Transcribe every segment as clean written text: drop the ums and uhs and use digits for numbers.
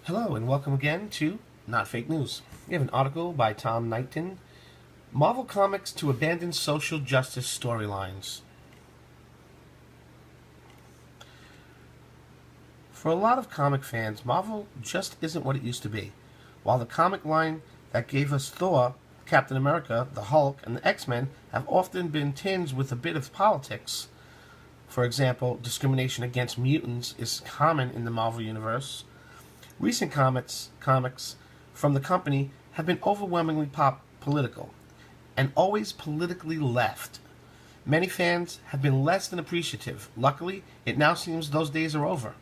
Hello and welcome again to Not Fake News. We have an article by Tom Knighton, Marvel Comics to Abandon Social Justice Storylines. For a lot of comic fans, Marvel just isn't what it used to be. While the comic line that gave us Thor, Captain America, the Hulk, and the X-Men have often been tinged with a bit of politics. For example, discrimination against mutants is common in the Marvel Universe. Recent comics from the company have been overwhelmingly political, and always politically left. Many fans have been less than appreciative. Luckily, it now seems those days are over.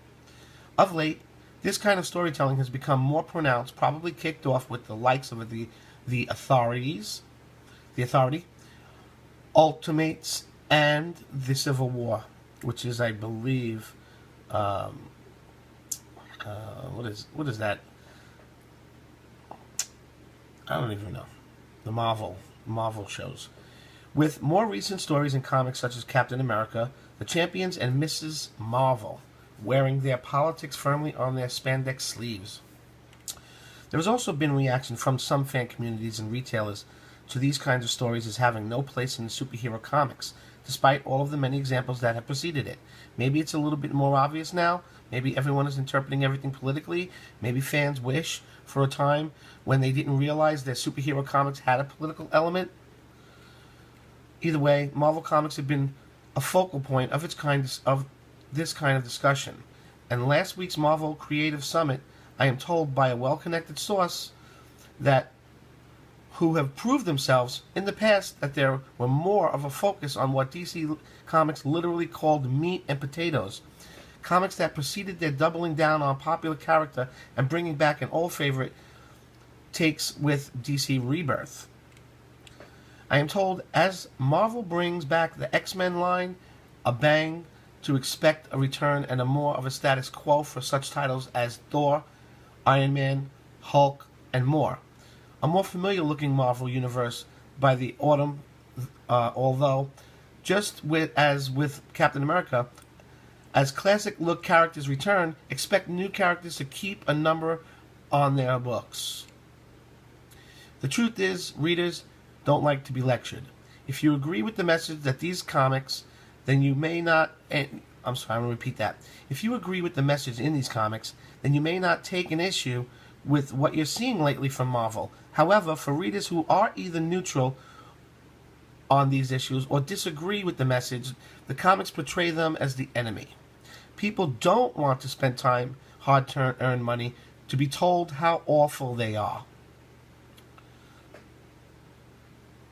Of late, this kind of storytelling has become more pronounced, probably kicked off with the likes of the Authority, Ultimates, and the Civil War, which is, I believe, what is that? I don't even know. The Marvel shows. With more recent stories in comics such as Captain America, the Champions, and Mrs. Marvel wearing their politics firmly on their spandex sleeves. There has also been reaction from some fan communities and retailers to these kinds of stories as having no place in superhero comics, despite all of the many examples that have preceded it. Maybe it's a little bit more obvious now. Maybe everyone is interpreting everything politically. Maybe fans wish for a time when they didn't realize that superhero comics had a political element. Either way, Marvel Comics have been a focal point of this kind of discussion. And last week's Marvel Creative Summit, I am told by a well-connected source who have proved themselves in the past that there were more of a focus on what DC Comics literally called meat and potatoes. Comics that preceded their doubling down on popular character and bringing back an old favorite takes with DC Rebirth. I am told as Marvel brings back the X-Men line, a bang, to expect a return and a more of a status quo for such titles as Thor, Iron Man, Hulk, and more. A more familiar-looking Marvel universe by the autumn, although, as with Captain America, as classic-look characters return, expect new characters to keep a number on their books. The truth is, readers don't like to be lectured. If you agree with the message that these comics, then you may not... I'm sorry, I'm going to repeat that. If you agree with the message in these comics, then you may not take an issue with what you're seeing lately from Marvel. However, for readers who are either neutral on these issues or disagree with the message, the comics portray them as the enemy. People don't want to spend time, hard-earned money, to be told how awful they are.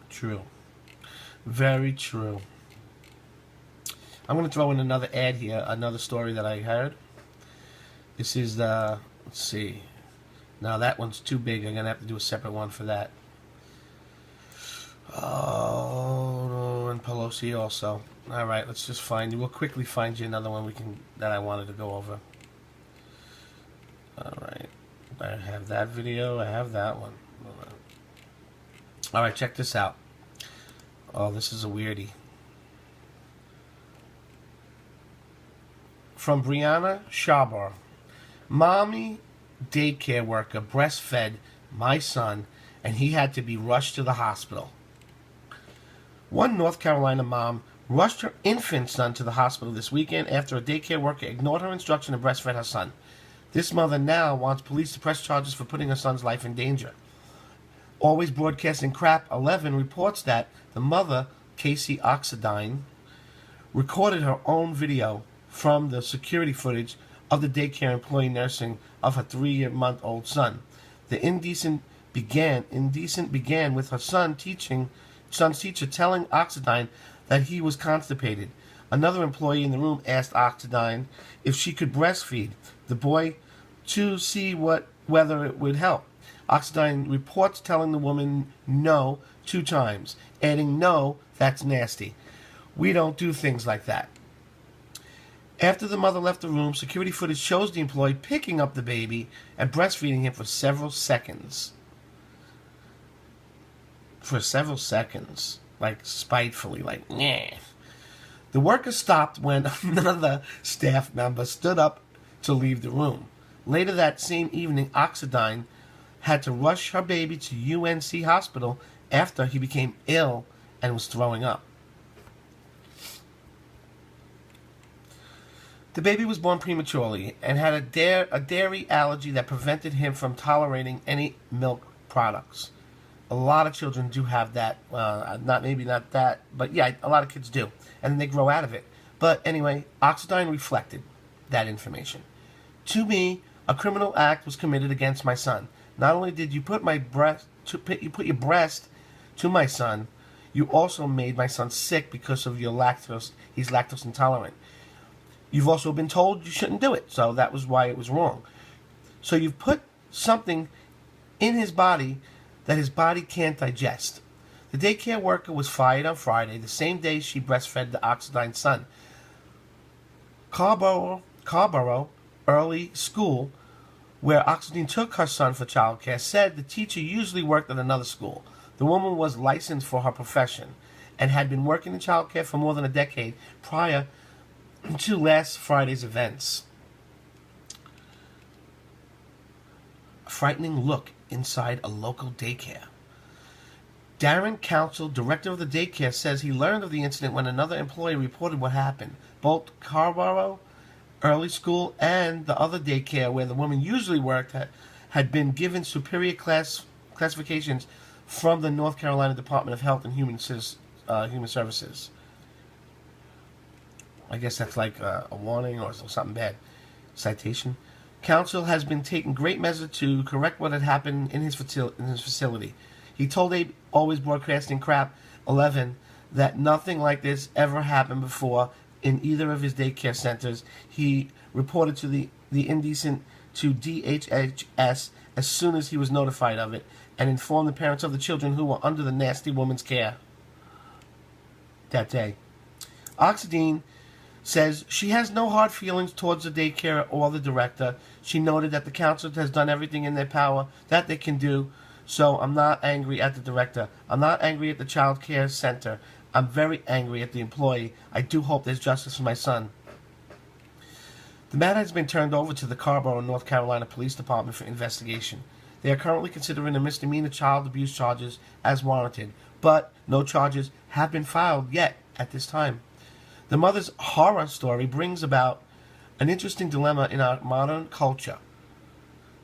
True. Very true. I'm going to throw in another ad here, another story that I heard. This is let's see. Now that one's too big. I'm going to have to do a separate one for that. Oh, and Pelosi also. All right, let's just find you. We'll quickly find you another one that I wanted to go over. All right. I have that video. I have that one. All right, check this out. Oh, this is a weirdie. From Brianna Schaber. Mommy daycare worker breastfed my son, and he had to be rushed to the hospital. One North Carolina mom rushed her infant son to the hospital this weekend after a daycare worker ignored her instruction to breastfeed her son. This mother now wants police to press charges for putting her son's life in danger. Always Broadcasting Crap 11 reports that the mother, Casey Oxidine, recorded her own video from the security footage of the daycare employee nursing of her 3-month-old son. The indecent began with her son's teacher telling Oxidine that he was constipated. Another employee in the room asked Oxidine if she could breastfeed the boy to see whether it would help. Oxidine reports telling the woman no 2 times, adding, "No, that's nasty. We don't do things like that." After the mother left the room, security footage shows the employee picking up the baby and breastfeeding him for several seconds. Like spitefully, like, nah. The worker stopped when another staff member stood up to leave the room. Later that same evening, Oxidine had to rush her baby to UNC hospital after he became ill and was throwing up. The baby was born prematurely and had a dairy allergy that prevented him from tolerating any milk products. A lot of children do have that. Not that, but yeah, a lot of kids do, and then they grow out of it. But anyway, Oxidine reflected that information. To me, a criminal act was committed against my son. Not only did you put your breast to my son, you also made my son sick because of your lactose. He's lactose intolerant. You've also been told you shouldn't do it, so that was why it was wrong. So you've put something in his body that his body can't digest. The daycare worker was fired on Friday, the same day she breastfed the Oxidine son. Carborough Early School, where Oxidine took her son for childcare, said the teacher usually worked at another school. The woman was licensed for her profession and had been working in childcare for more than a decade prior to last Friday's events. A frightening look inside a local daycare. Darren Council, director of the daycare, says he learned of the incident when another employee reported what happened. Both Carborough Early School and the other daycare where the woman usually worked had been given superior classifications from the North Carolina Department of Health and Human Services. I guess that's like a warning or something bad. Citation. Council has been taking great measures to correct what had happened in his facility. He told Always Broadcasting Crap 11 that nothing like this ever happened before in either of his daycare centers. He reported to the indecent to DHHS as soon as he was notified of it and informed the parents of the children who were under the nasty woman's care that day. Oxidine says she has no hard feelings towards the daycare or the director. She noted that the council has done everything in their power that they can do, so I'm not angry at the director. I'm not angry at the child care center. I'm very angry at the employee. I do hope there's justice for my son. The matter has been turned over to the Carborough, North Carolina Police Department for investigation. They are currently considering the misdemeanor child abuse charges as warranted, but no charges have been filed yet at this time. The mother's horror story brings about an interesting dilemma in our modern culture.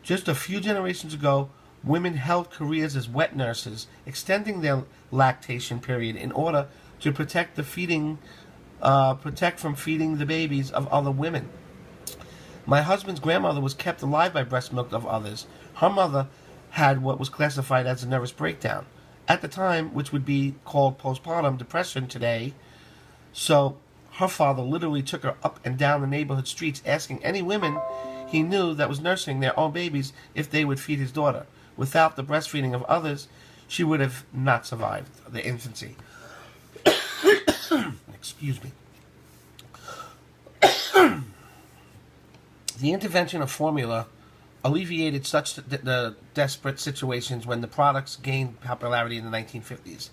Just a few generations ago, women held careers as wet nurses, extending their lactation period in order to protect from feeding the babies of other women. My husband's grandmother was kept alive by breast milk of others. Her mother had what was classified as a nervous breakdown at the time, which would be called postpartum depression today. So her father literally took her up and down the neighborhood streets asking any women he knew that was nursing their own babies if they would feed his daughter. Without the breastfeeding of others, she would have not survived the infancy. Excuse me. The intervention of formula alleviated such the desperate situations when the products gained popularity in the 1950s.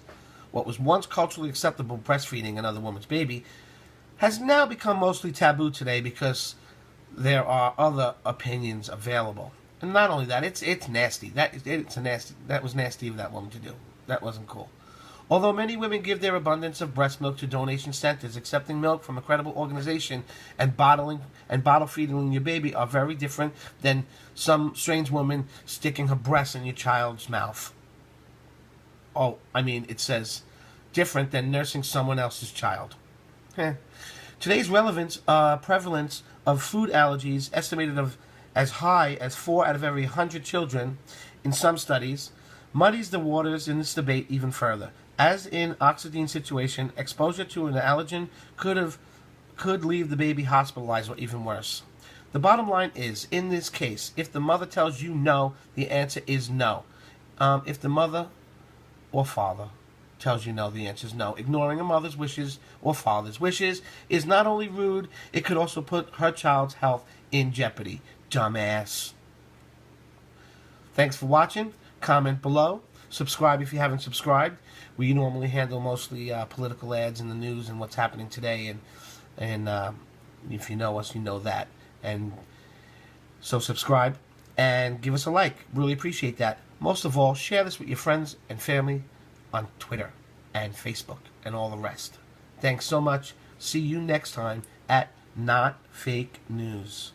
What was once culturally acceptable, breastfeeding another woman's baby, has now become mostly taboo today because there are other opinions available. And not only that, it's nasty. That was nasty of that woman to do. That wasn't cool. Although many women give their abundance of breast milk to donation centers, accepting milk from a credible organization and bottle feeding your baby are very different than some strange woman sticking her breast in your child's mouth. Oh, I mean, it says different than nursing someone else's child. Today's prevalence of food allergies estimated of as high as 4 out of every 100 children in some studies muddies the waters in this debate even further. As in Oxidine's situation, exposure to an allergen could leave the baby hospitalized or even worse. The bottom line is, in this case, if the mother tells you no, the answer is no. If the mother or father tells you no, the answer is no. Ignoring a mother's wishes or father's wishes is not only rude, it could also put her child's health in jeopardy. Dumbass. Thanks for watching. Comment below. Subscribe if you haven't subscribed. We normally handle mostly political ads in the news and what's happening today. And if you know us, you know that. And So subscribe and give us a like. Really appreciate that. Most of all, share this with your friends and family on Twitter and Facebook and all the rest. Thanks so much. See you next time at Not Fake News.